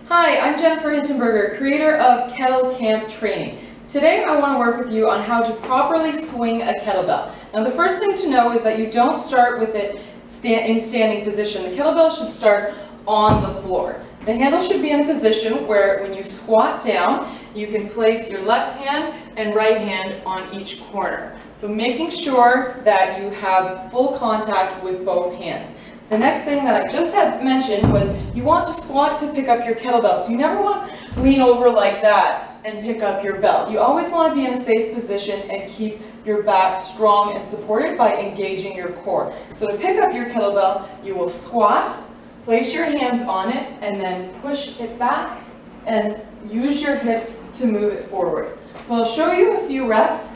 Hi, I'm Jennifer Hintenberger, creator of KettleCamp training. Today I want to work with you on how to properly swing a kettlebell. Now the first thing to know is that you don't start with it in standing position. The kettlebell should start on the floor. The handle should be in a position where when you squat down, you can place your left hand and right hand on each corner. So making sure that you have full contact with both hands. The next thing that I just had mentioned was you want to squat to pick up your kettlebell. So you never want to lean over like that and pick up your bell. You always want to be in a safe position and keep your back strong and supported by engaging your core. So to pick up your kettlebell, you will squat, place your hands on it, and then push it back and use your hips to move it forward. So I'll show you a few reps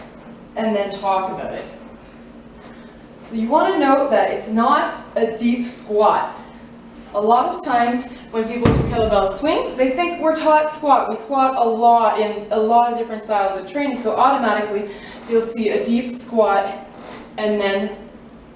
and then talk about it. So you want to note that it's not a deep squat. A lot of times when people do kettlebell swings, they think we're taught squat. We squat a lot in a lot of different styles of training, so automatically you'll see a deep squat and then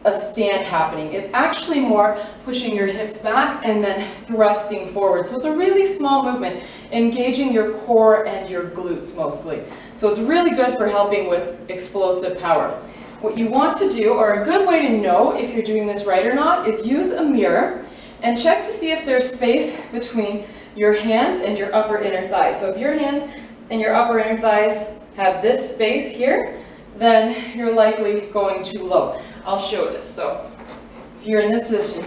a stand happening. It's actually more pushing your hips back and then thrusting forward. So it's a really small movement, engaging your core and your glutes mostly. So it's really good for helping with explosive power. What you want to do, or a good way to know if you're doing this right or not, is use a mirror and check to see if there's space between your hands and your upper inner thighs. So if your hands and your upper inner thighs have this space here, then you're likely going too low. I'll show this. So if you're in this position,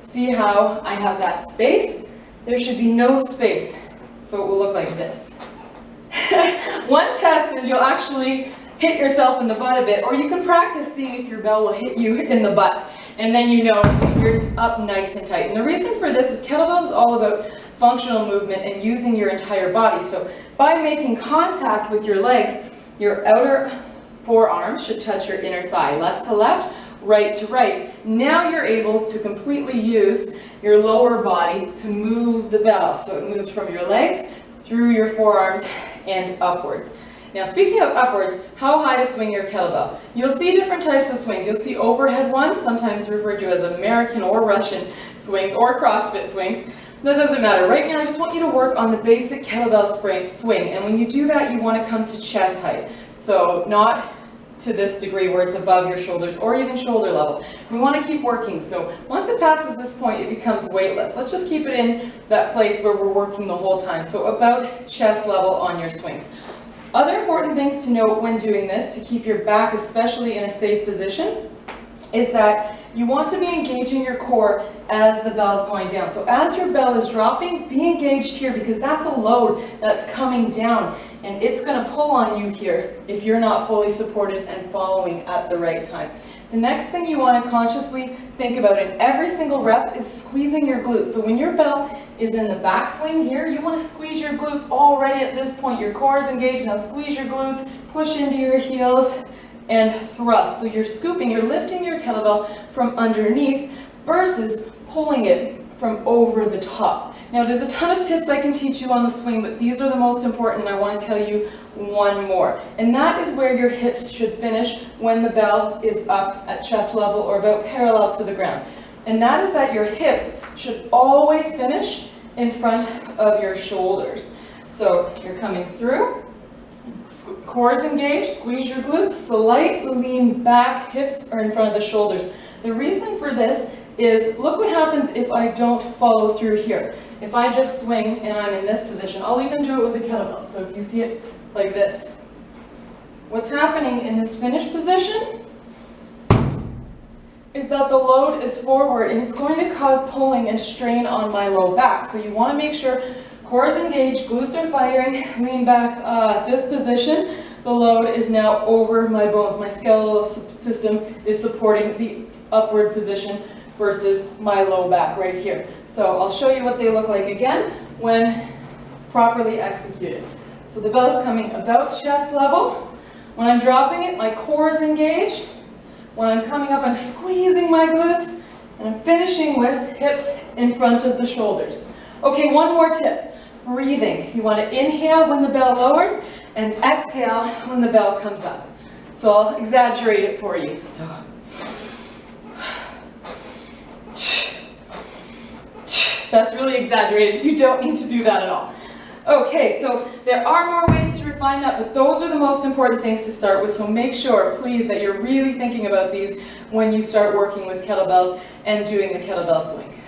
see how I have that space? There should be no space, so it will look like this. One test is you'll actually hit yourself in the butt a bit, or you can practice seeing if your bell will hit you in the butt, and then you know you're up nice and tight. And the reason for this is kettlebell is all about functional movement and using your entire body. So by making contact with your legs, your outer forearm should touch your inner thigh, left to left, right to right. Now you're able to completely use your lower body to move the bell. So it moves from your legs through your forearms and upwards. Now speaking of upwards, how high to swing your kettlebell? You'll see different types of swings. You'll see overhead ones, sometimes referred to as American or Russian swings or CrossFit swings. That doesn't matter. Right now I just want you to work on the basic kettlebell swing, and when you do that you want to come to chest height. So not to this degree where it's above your shoulders or even shoulder level. We want to keep working. So once it passes this point, it becomes weightless. Let's just keep it in that place where we're working the whole time. So about chest level on your swings. Other important things to note when doing this, to keep your back especially in a safe position, is that you want to be engaging your core as the bell is going down. So as your bell is dropping, be engaged here, because that's a load that's coming down and it's going to pull on you here if you're not fully supported and following at the right time. The next thing you want to consciously think about in every single rep is squeezing your glutes. So when your bell is in the backswing here, you want to squeeze your glutes already at this point. Your core is engaged. Now squeeze your glutes, push into your heels, and thrust. So you're scooping, you're lifting your kettlebell from underneath versus pulling it from over the top. Now there's a ton of tips I can teach you on the swing, but these are the most important. I want to tell you one more, and that is where your hips should finish when the bell is up at chest level or about parallel to the ground. And that is that your hips should always finish in front of your shoulders. So you're coming through, core is engaged, squeeze your glutes, slight lean back, hips are in front of the shoulders. The reason for this is, look what happens if I don't follow through here. If I just swing and I'm in this position, I'll even do it with the kettlebell. So if you see it like this, what's happening in this finish position is that the load is forward and it's going to cause pulling and strain on my low back. So you want to make sure core is engaged, glutes are firing, lean back. This position, the load is now over my bones. My skeletal system is supporting the upward position versus my low back right here. So I'll show you what they look like again when properly executed. So the bell's coming about chest level. When I'm dropping it, my core is engaged. When I'm coming up, I'm squeezing my glutes, and I'm finishing with hips in front of the shoulders. Okay, one more tip. Breathing. You want to inhale when the bell lowers and exhale when the bell comes up. So I'll exaggerate it for you. So That's really exaggerated. You don't need to do that at all. Okay, so there are more ways to refine that, but those are the most important things to start with. So make sure, please, that you're really thinking about these when you start working with kettlebells and doing the kettlebell swing.